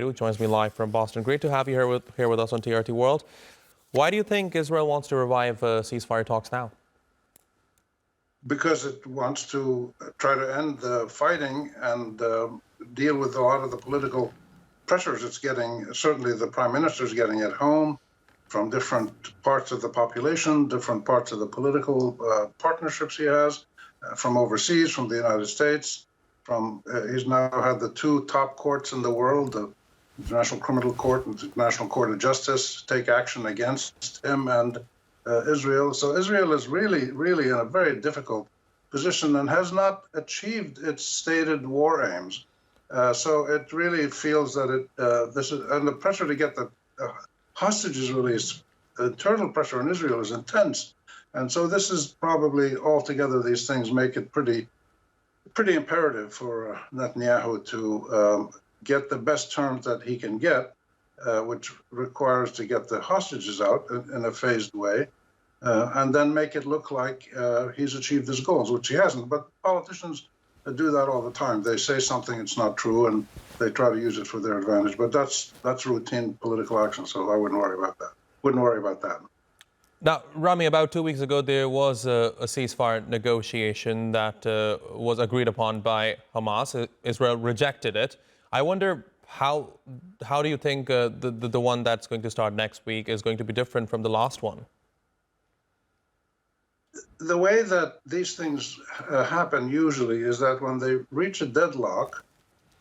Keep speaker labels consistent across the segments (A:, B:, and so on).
A: Beirut joins me live from Boston. Great to have you here with us on TRT World. Why do you think Israel wants to revive ceasefire talks now?
B: Because it wants to try to end the fighting and deal with a lot of the political pressures it's getting. Certainly the prime minister is getting at home from different parts of the population, different parts of the political partnerships he has, from overseas, from the United States. He's now had the two top courts in the world, the International Criminal Court and the International Court of Justice, take action against him and Israel. So Israel is really in a very difficult position and has not achieved its stated war aims. So it really feels that and the pressure to get the hostages released, the internal pressure on Israel is intense. And so this is probably altogether, these things make it pretty imperative for Netanyahu to get the best terms that he can get, which requires to get the hostages out in a phased way, and then make it look like he's achieved his goals, which he hasn't. But politicians do that all the time. They say something it's not true, and they try to use it for their advantage. But that's routine political action, so I wouldn't worry about that. Wouldn't worry about that.
A: Now, Rami, about 2 weeks ago, there was a ceasefire negotiation that was agreed upon by Hamas. Israel rejected it. I wonder how do you think the one that's going to start next week is going to be different from the last one?
B: The way that these things happen usually is that when they reach a deadlock,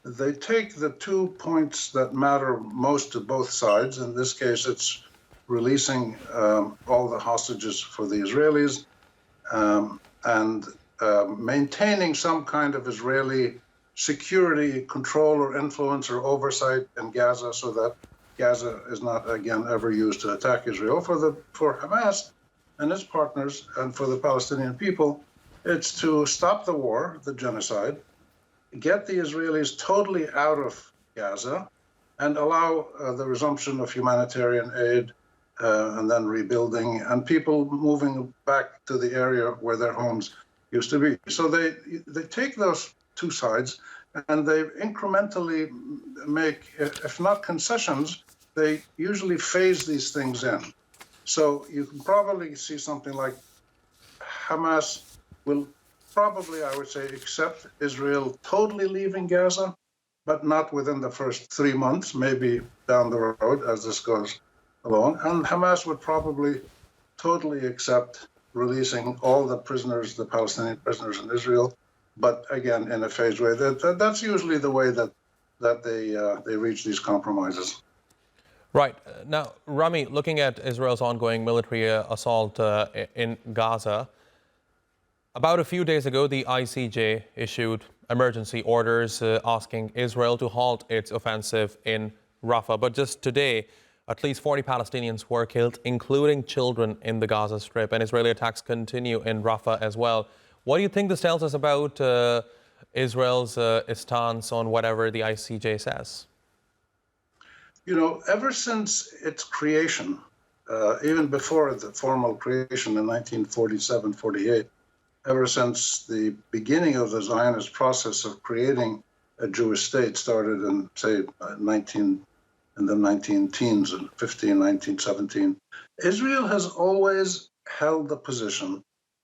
B: they take the 2 points that matter most to both sides. In this case, it's releasing all the hostages for the Israelis and maintaining some kind of Israeli security control or influence or oversight in Gaza so that Gaza is not again ever used to attack Israel. For Hamas and its partners and for the Palestinian people, it's to stop the war, the genocide, get the Israelis totally out of Gaza and allow the resumption of humanitarian aid and then rebuilding and people moving back to the area where their homes used to be. So they take those two sides and they incrementally make, if not concessions, they usually phase these things in. So you can probably see something like Hamas will probably, I would say, accept Israel totally leaving Gaza, but not within the first 3 months, maybe down the road as this goes along. And Hamas would probably totally accept releasing all the prisoners, the Palestinian prisoners in Israel, but again, in a phased way. That's usually the way that they reach these compromises.
A: Right. Now, Rami, looking at Israel's ongoing military assault in Gaza, about a few days ago, the ICJ issued emergency orders asking Israel to halt its offensive in Rafah. But just today, at least 40 Palestinians were killed, including children in the Gaza Strip, and Israeli attacks continue in Rafah as well. What do you think this tells us about Israel's stance on whatever the ICJ says?
B: You know, ever since its creation, even before the formal creation in 1947-48, ever since the beginning of the Zionist process of creating a Jewish state started in, say, in the 19-teens, and 1917, Israel has always held the position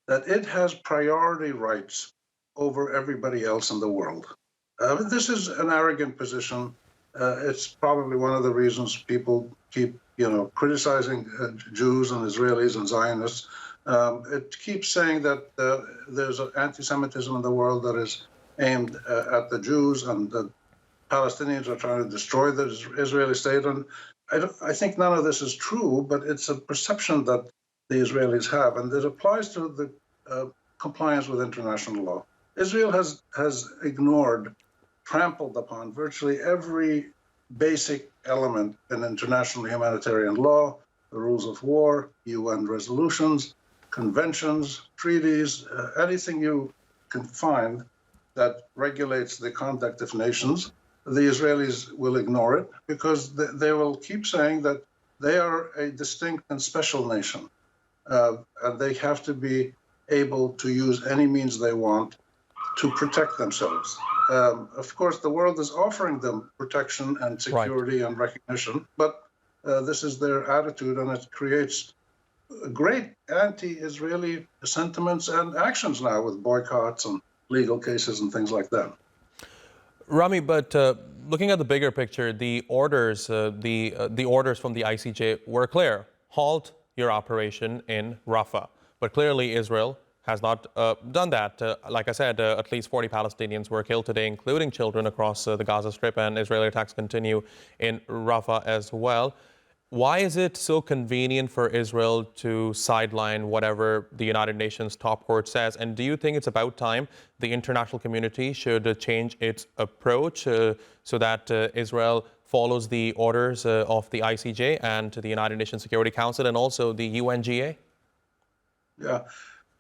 B: that it has priority rights over everybody else in the world. This is an arrogant position. It's probably one of the reasons people keep, criticizing Jews and Israelis and Zionists. It keeps saying that there's an anti-Semitism in the world that is aimed at the Jews and that Palestinians are trying to destroy the Israeli state. And I think none of this is true, but it's a perception that the Israelis have, and it applies to the compliance with international law. Israel has ignored, trampled upon virtually every basic element in international humanitarian law, the rules of war, UN resolutions, conventions, treaties, anything you can find that regulates the conduct of nations. The Israelis will ignore it because they will keep saying that they are a distinct and special nation. And they have to be able to use any means they want to protect themselves. Of course, the world is offering them protection and security and recognition, but this is their attitude, and it creates great anti-Israeli sentiments and actions now with boycotts and legal cases and things like that.
A: Rami, but looking at the bigger picture, the orders from the ICJ were clear: halt your operation in Rafah. But clearly, Israel has not done that. Like I said, at least 40 Palestinians were killed today, including children, across the Gaza Strip, and Israeli attacks continue in Rafah as well. Why is it so convenient for Israel to sideline whatever the United Nations top court says? And do you think it's about time the international community should change its approach so that Israel follows the orders of the ICJ and the United Nations Security Council and also the UNGA?
B: Yeah.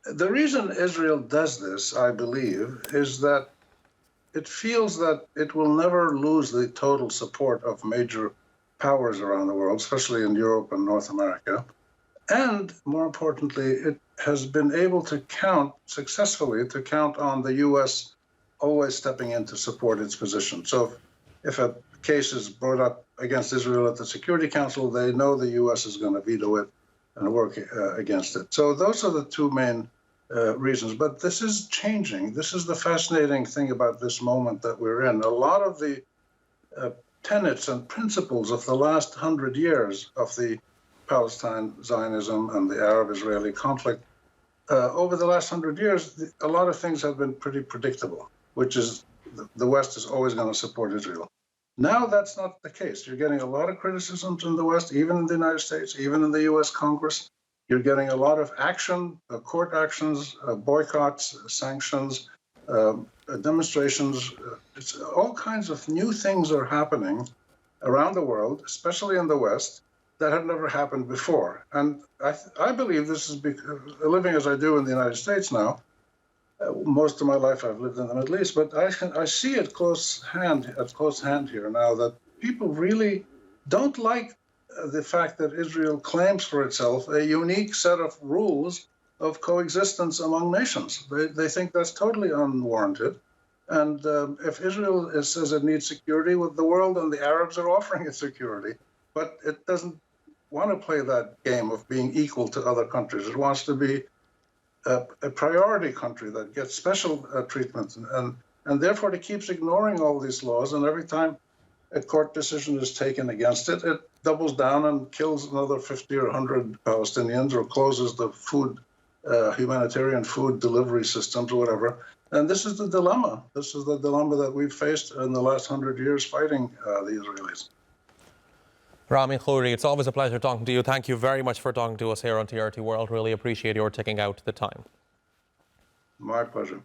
B: The reason Israel does this, I believe, is that it feels that it will never lose the total support of major powers around the world, especially in Europe and North America. And more importantly, it has been able to successfully count on the U.S. always stepping in to support its position. So if a case is brought up against Israel at the Security Council, they know the U.S. is going to veto it and work against it. So those are the two main reasons. But this is changing. This is the fascinating thing about this moment that we're in. A lot of the tenets and principles of the last 100 years of the Palestine Zionism and the Arab-Israeli conflict, over the last 100 years, a lot of things have been pretty predictable, which is the West is always going to support Israel. Now that's not the case. You're getting a lot of criticisms in the West, even in the United States, even in the U.S. Congress. You're getting a lot of action, court actions, boycotts, sanctions, demonstrations. It's all kinds of new things are happening around the world, especially in the West, that have never happened before. And I believe this is because, living as I do in the United States now, most of my life I've lived in the Middle East, but I see at close hand here now that people really don't like the fact that Israel claims for itself a unique set of rules of coexistence among nations. They think that's totally unwarranted. And if Israel says it needs security, well, the world and the Arabs are offering it security, but it doesn't want to play that game of being equal to other countries. It wants to be a priority country that gets special treatment, and therefore it keeps ignoring all these laws, and every time a court decision is taken against it, it doubles down and kills another 50 or 100 Palestinians or closes the humanitarian food delivery systems or whatever. And this is the dilemma. This is the dilemma that we've faced in the last 100 years fighting the Israelis.
A: Rami Khouri, it's always a pleasure talking to you. Thank you very much for talking to us here on TRT World. Really appreciate your taking out the time.
B: My pleasure.